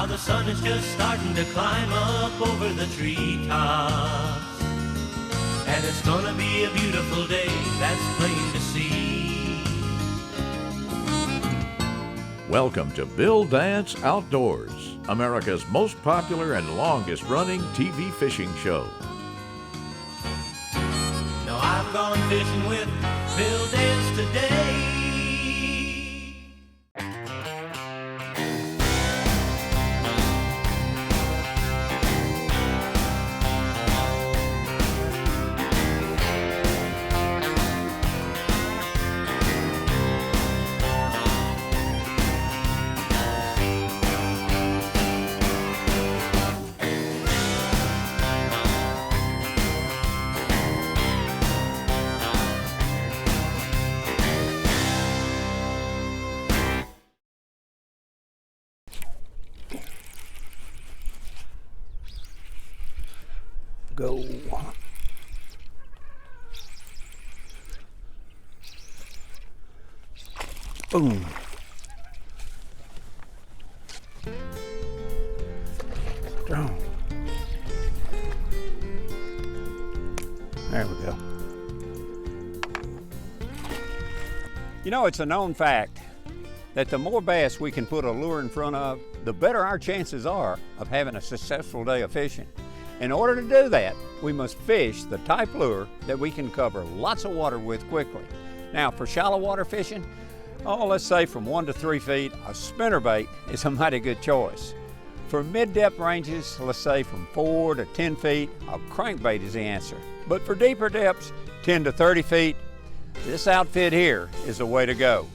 Now the sun is just starting to climb up over the treetops, and it's gonna be a beautiful day, that's plain to see. Welcome to Bill Dance Outdoors, America's most popular and longest running TV fishing show. Now I've gone fishing with Bill Dance today. Go. Boom. Strong. There we go. You know, it's a known fact that the more bass we can put a lure in front of, the better our chances are of having a successful day of fishing. In order to do that, we must fish the type lure that we can cover lots of water with quickly. Now, for shallow water fishing, let's say from 1 to 3 feet, a spinnerbait is a mighty good choice. For mid-depth ranges, let's say from 4 to 10 feet, a crankbait is the answer. But for deeper depths, 10 to 30 feet, this outfit here is the way to go.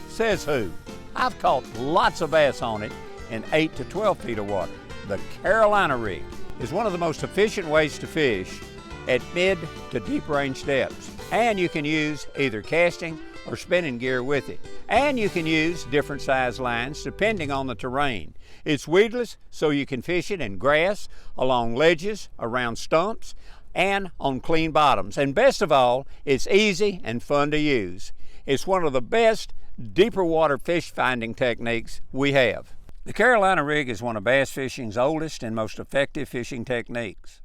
Says who? I've caught lots of bass on it in 8 to 12 feet of water. The Carolina rig is one of the most efficient ways to fish at mid to deep range depths. And you can use either casting or spinning gear with it. And you can use different size lines depending on the terrain. It's weedless, so you can fish it in grass, along ledges, around stumps, and on clean bottoms. And best of all, it's easy and fun to use. It's one of the best deeper water fish finding techniques we have. The Carolina rig is one of bass fishing's oldest and most effective fishing techniques.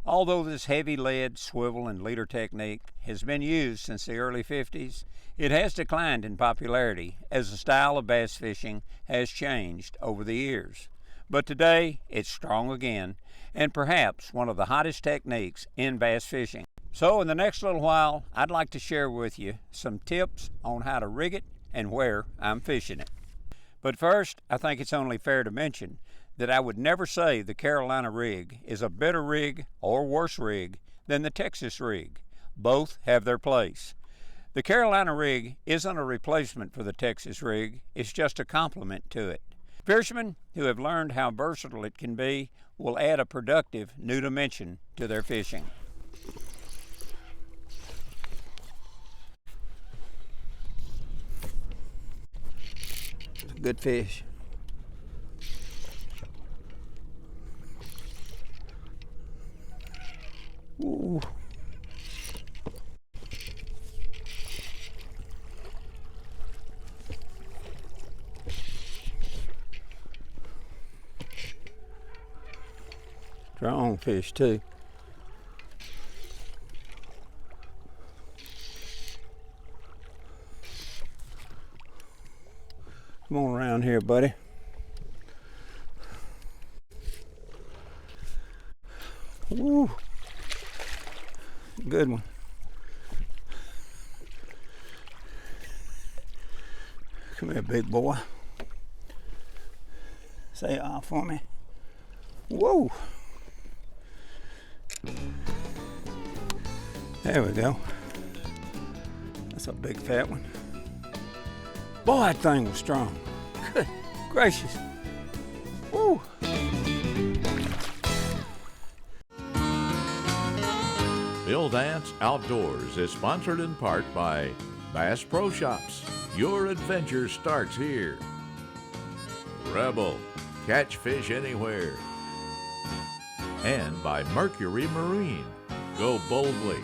Although this heavy lead, swivel, and leader technique has been used since the early 50s, it has declined in popularity as the style of bass fishing has changed over the years. But today, it's strong again, and perhaps one of the hottest techniques in bass fishing. So in the next little while, I'd like to share with you some tips on how to rig it and where I'm fishing it. But first, I think it's only fair to mention that I would never say the Carolina rig is a better rig or worse rig than the Texas rig. Both have their place. The Carolina rig isn't a replacement for the Texas rig, it's just a complement to it. Fishermen who have learned how versatile it can be will add a productive new dimension to their fishing. Good fish. Ooh. Strong fish too. Come on around here, buddy. Woo. Good one. Come here, big boy. Say ah for me. Whoa. There we go. That's a big fat one. Boy, that thing was strong. Good gracious. Woo. Bill Dance Outdoors is sponsored in part by Bass Pro Shops. Your adventure starts here. Rebel, catch fish anywhere. And by Mercury Marine, go boldly.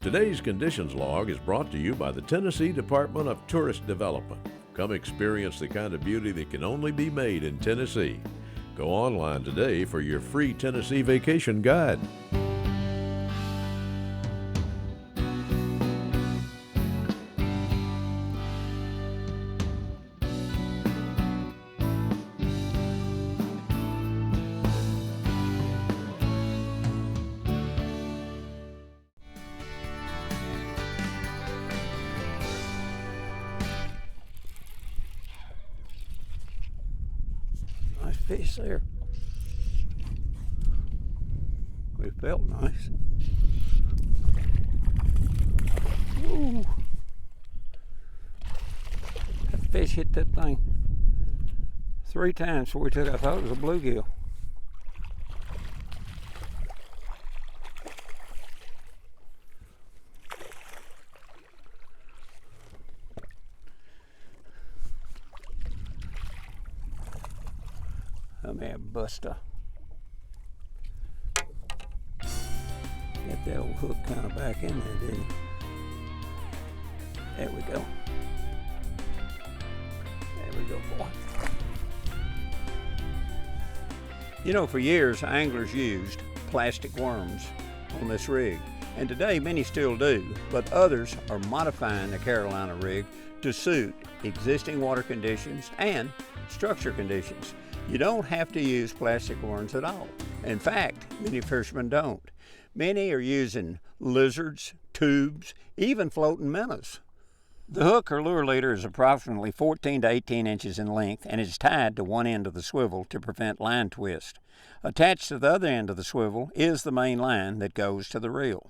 Today's Conditions Log is brought to you by the Tennessee Department of Tourist Development. Come experience the kind of beauty that can only be made in Tennessee. Go online today for your free Tennessee vacation guide. Nice fish there. It felt nice. Ooh. That fish hit that thing 3 times before we took it. I thought it was a bluegill. Let me have Buster. Got that old hook kind of back in there, didn't he? There we go. There we go, boy. You know, for years, anglers used plastic worms on this rig, and today many still do, but others are modifying the Carolina rig to suit existing water conditions and structure conditions. You don't have to use plastic worms at all. In fact, many fishermen don't. Many are using lizards, tubes, even floating minnows. The hook or lure leader is approximately 14 to 18 inches in length and is tied to one end of the swivel to prevent line twist. Attached to the other end of the swivel is the main line that goes to the reel.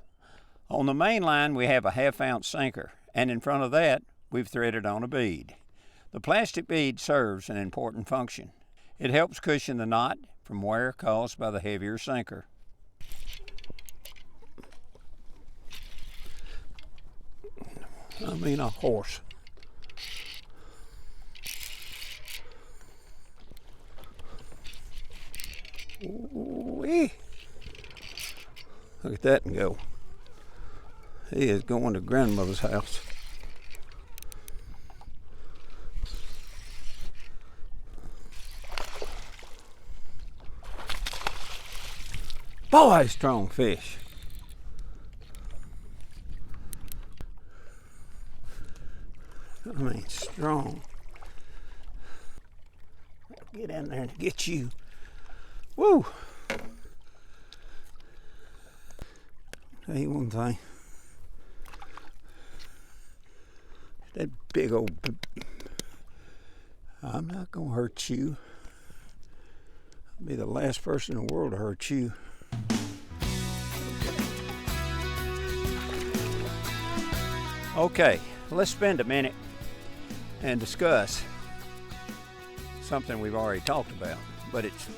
On the main line we have a 1/2 ounce sinker, and in front of that we've threaded on a bead. The plastic bead serves an important function. It helps cushion the knot from wear caused by the heavier sinker. I mean a horse. Ooh-wee. Look at that and go. He is going to grandmother's house. Boy, strong fish. I mean, strong. Get in there and get you. Woo! Tell you one thing. That big old... I'm not gonna hurt you. I'll be the last person in the world to hurt you. Okay, let's spend a minute and discuss something we've already talked about, but it's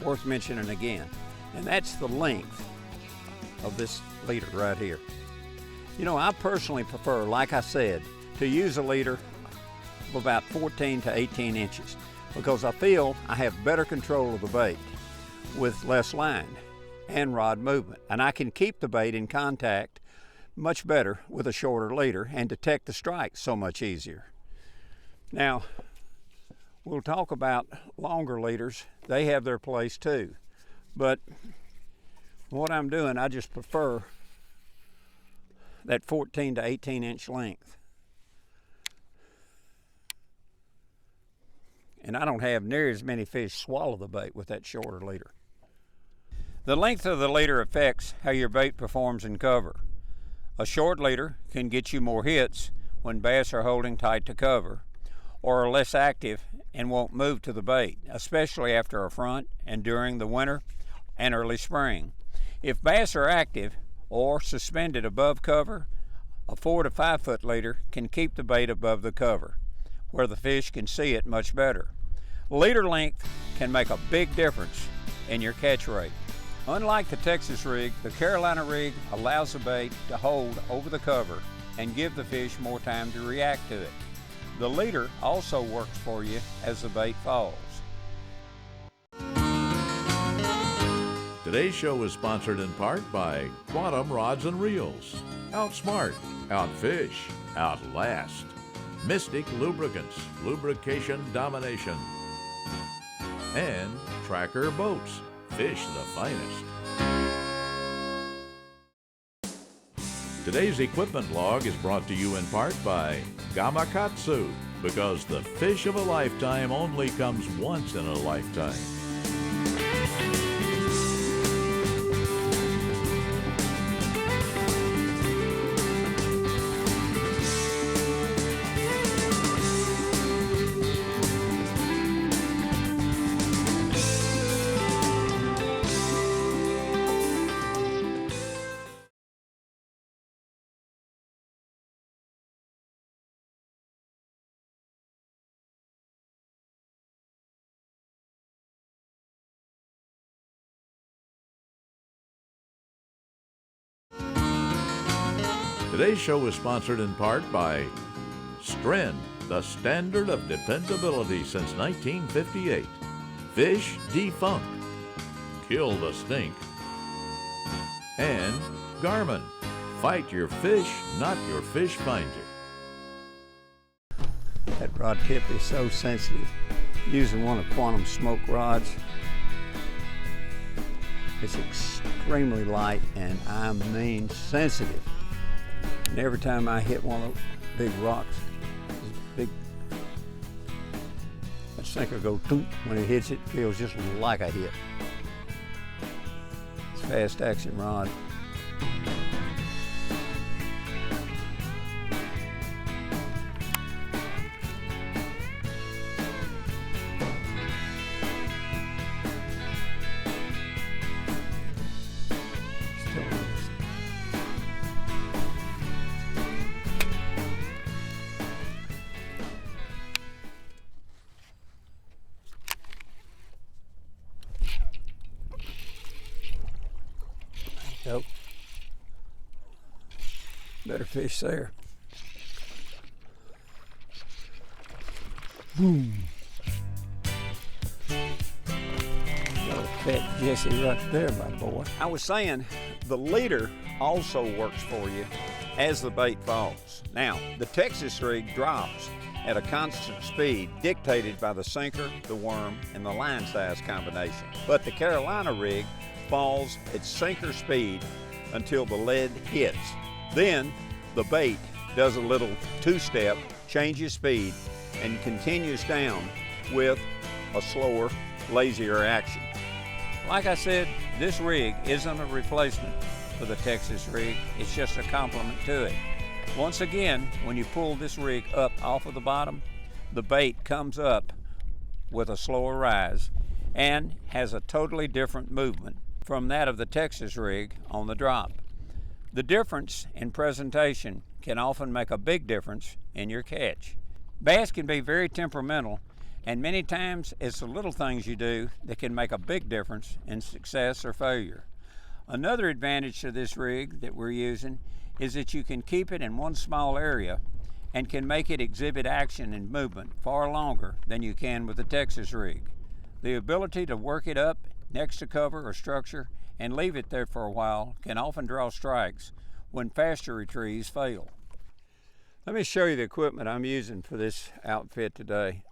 worth mentioning again, and that's the length of this leader right here. You know, I personally prefer, like I said, to use a leader of about 14 to 18 inches because I feel I have better control of the bait with less line and rod movement, and I can keep the bait in contact much better with a shorter leader and detect the strikes so much easier. Now, we'll talk about longer leaders. They have their place too, but what I'm doing, I just prefer that 14 to 18 inch length. And I don't have near as many fish swallow the bait with that shorter leader. The length of the leader affects how your bait performs in cover. A short leader can get you more hits when bass are holding tight to cover or are less active and won't move to the bait, especially after a front and during the winter and early spring. If bass are active or suspended above cover, a 4 to 5 foot leader can keep the bait above the cover, where the fish can see it much better. Leader length can make a big difference in your catch rate. Unlike the Texas rig, the Carolina rig allows the bait to hold over the cover and give the fish more time to react to it. The leader also works for you as the bait falls. Today's show is sponsored in part by Quantum Rods and Reels, Outsmart, Outfish, Outlast, Mystic Lubricants, Lubrication Domination, and Tracker Boats, Fish the Finest. Today's equipment log is brought to you in part by Gamakatsu, because the fish of a lifetime only comes once in a lifetime. Today's show is sponsored in part by Stren, the standard of dependability since 1958. Fish Defunk, Kill the Stink. And Garmin, fight your fish, not your fish finder. That rod tip is so sensitive. Using one of Quantum's smoke rods, it's extremely light and I mean sensitive. And every time I hit one of those big rocks, that sinker goes thump. When it hits it, it feels just like a hit. It's a fast action rod. Nope. Better fish there. Got a fat Jesse right there, my boy. I was saying the leader also works for you as the bait falls. Now, the Texas rig drops at a constant speed dictated by the sinker, the worm, and the line size combination. But the Carolina rig falls at sinker speed until the lead hits. Then the bait does a little two-step, changes speed, and continues down with a slower, lazier action. Like I said, this rig isn't a replacement for the Texas rig, it's just a complement to it. Once again, when you pull this rig up off of the bottom, the bait comes up with a slower rise and has a totally different movement from that of the Texas rig on the drop. The difference in presentation can often make a big difference in your catch. Bass can be very temperamental, and many times it's the little things you do that can make a big difference in success or failure. Another advantage to this rig that we're using is that you can keep it in one small area and can make it exhibit action and movement far longer than you can with the Texas rig. The ability to work it up next to cover or structure and leave it there for a while can often draw strikes when faster retrieves fail. Let me show you the equipment I'm using for this outfit today.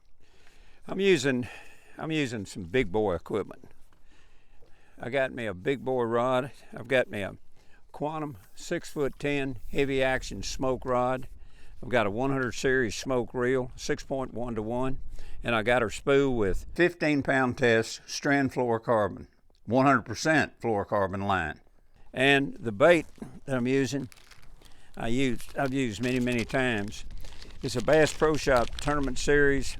I'm using some big boy equipment. I got me a big boy rod. I've got me a Quantum 6'10" heavy action smoke rod. I've got a 100 series smoke reel, 6.1 to 1, and I got her spool with 15-pound test strand fluorocarbon, 100% fluorocarbon line. And the bait that I'm using, I've used many times. It's a Bass Pro Shop Tournament Series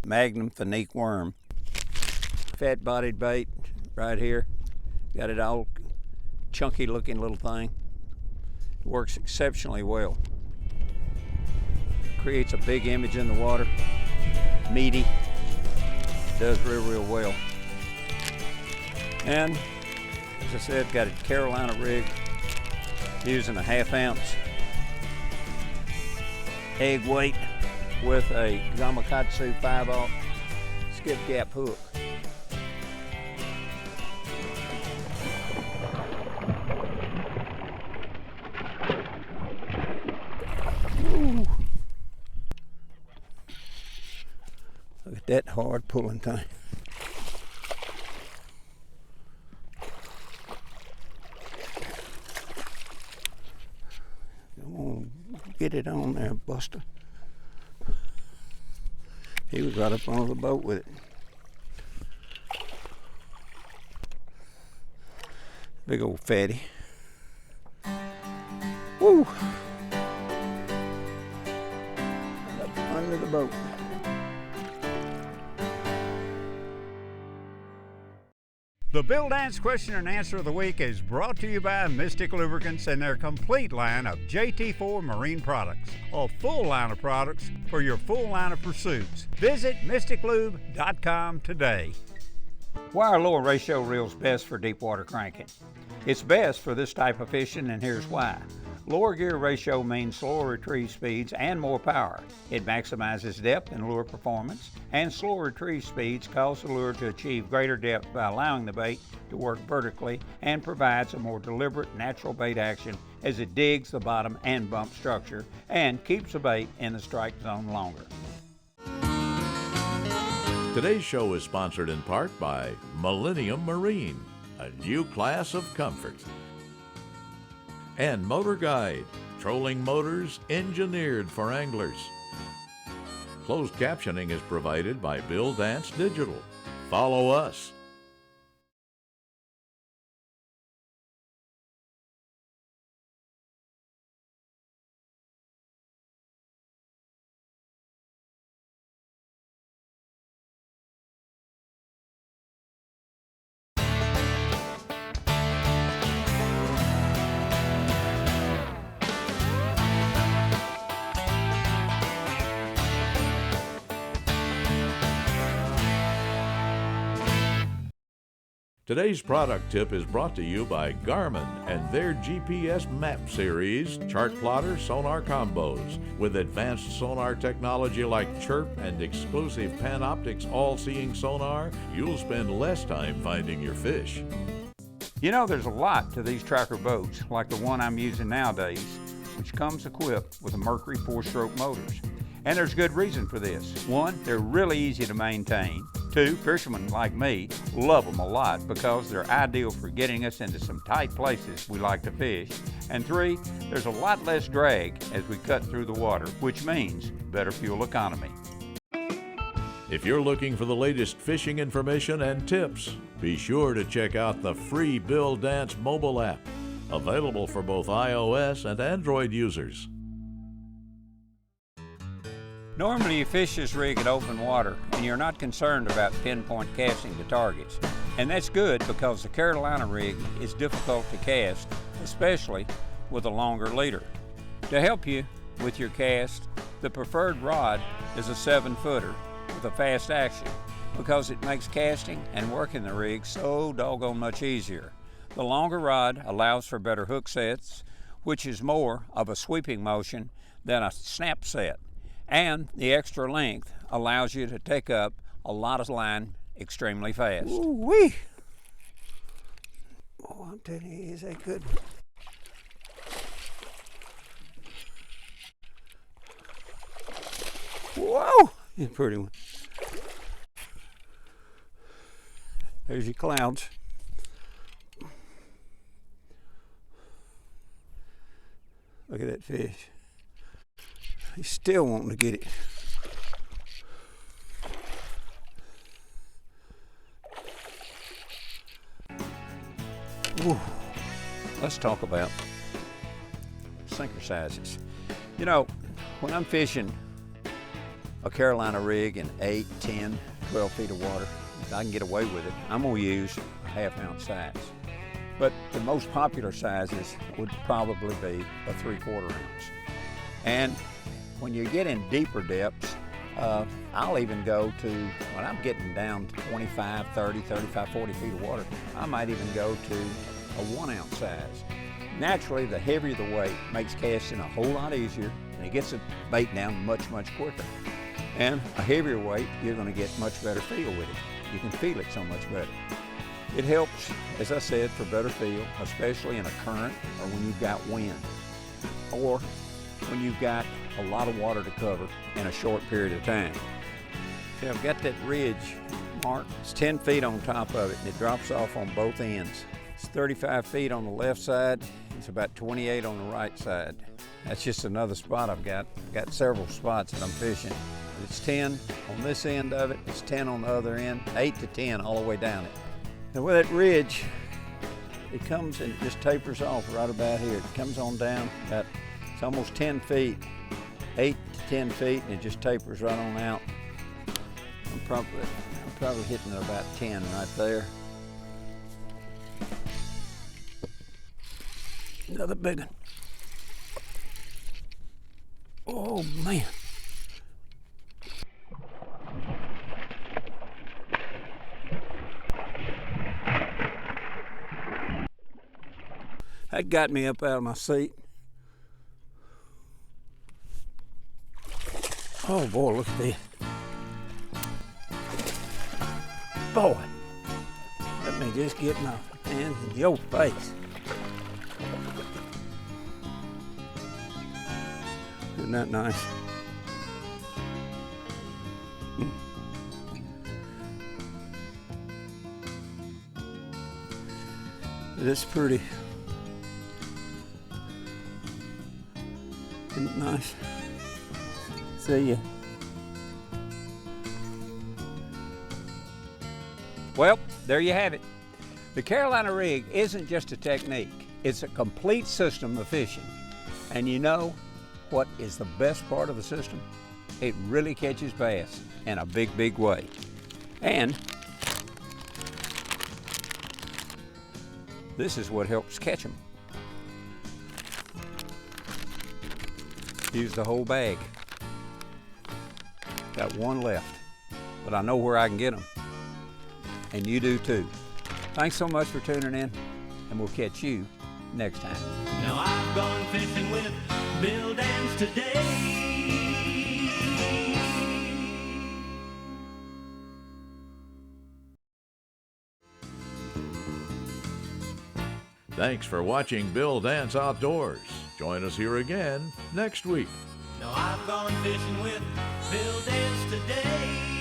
Magnum Finique worm. Fat bodied bait right here. Got it all chunky looking little thing. It works exceptionally well. Creates a big image in the water. Meaty. Does real well. And as I said, got a Carolina rig using a 1/2 ounce egg weight with a Gamakatsu 5/0 skip gap hook. Look at that hard pulling thing. Come on, get it on there, Buster. He was right up on the boat with it. Big old fatty. Woo! Up under the boat. The Bill Dance Question and Answer of the Week is brought to you by Mystic Lubricants and their complete line of JT4 marine products. A full line of products for your full line of pursuits. Visit mysticlube.com today. Why are lower ratio reels best for deep water cranking? It's best for this type of fishing, and here's why. Lower gear ratio means slower retrieve speeds and more power. It maximizes depth and lure performance, and slower retrieve speeds cause the lure to achieve greater depth by allowing the bait to work vertically and provides a more deliberate natural bait action as it digs the bottom and bump structure and keeps the bait in the strike zone longer. Today's show is sponsored in part by Millennium Marine, a new class of comfort. And Motor Guide, trolling motors engineered for anglers. Closed captioning is provided by Bill Dance Digital. Follow us. Today's product tip is brought to you by Garmin and their GPS Map Series chart plotter sonar combos. With advanced sonar technology like Chirp and exclusive Panoptix all-seeing sonar, you'll spend less time finding your fish. You know, there's a lot to these tracker boats, like the one I'm using nowadays, which comes equipped with a Mercury 4-stroke motors. And there's good reason for this. One, they're really easy to maintain. Two, fishermen like me love them a lot because they're ideal for getting us into some tight places we like to fish. And three, there's a lot less drag as we cut through the water, which means better fuel economy. If you're looking for the latest fishing information and tips, be sure to check out the free Bill Dance mobile app, available for both iOS and Android users. Normally you fish this rig in open water and you're not concerned about pinpoint casting to targets. And that's good because the Carolina rig is difficult to cast, especially with a longer leader. To help you with your cast, the preferred rod is a 7-footer with a fast action because it makes casting and working the rig so doggone much easier. The longer rod allows for better hook sets, which is more of a sweeping motion than a snap set. And the extra length allows you to take up a lot of line extremely fast. Ooh-wee! Oh, I'm telling you, is that good? Whoa! It's a pretty one. There's your clouds. Look at that fish. He's still wanting to get it. Ooh. Let's talk about sinker sizes. You know, when I'm fishing a Carolina rig in 8, 10, 12 feet of water, if I can get away with it, I'm gonna use a 1/2-ounce size. But the most popular sizes would probably be a 3/4 ounce. And when you get in deeper depths, I'll even go to, when I'm getting down to 25, 30, 35, 40 feet of water, I might even go to a 1-ounce size. Naturally, the heavier the weight makes casting a whole lot easier, and it gets the bait down much, much quicker. And a heavier weight, you're gonna get much better feel with it. You can feel it so much better. It helps, as I said, for better feel, especially in a current or when you've got wind, or when you've got a lot of water to cover in a short period of time. Okay, I've got that ridge marked. It's 10 feet on top of it, and it drops off on both ends. It's 35 feet on the left side. It's about 28 on the right side. That's just another spot I've got. I've got several spots that I'm fishing. It's 10 on this end of it. It's 10 on the other end. 8 to 10 all the way down it. And with that ridge, it comes and it just tapers off right about here. It comes on down about, it's almost 10 feet, 8 to 10 feet, and it just tapers right on out. I'm probably hitting about 10 right there. Another big one. Oh man. That got me up out of my seat. Oh boy, look at this. Boy, let me just get my hands in your face. Isn't that nice? It's pretty. Isn't it nice? See ya. Well, there you have it. The Carolina rig isn't just a technique, it's a complete system of fishing. And you know what is the best part of the system? It really catches bass in a big, big way. And this is what helps catch them. Use the whole bag. Got one left, but I know where I can get them. And you do too. Thanks so much for tuning in, and we'll catch you next time. Now I've gone fishing with Bill Dance today. Thanks for watching Bill Dance Outdoors. Join us here again next week. Now I've gone fishing with Bill Dance today.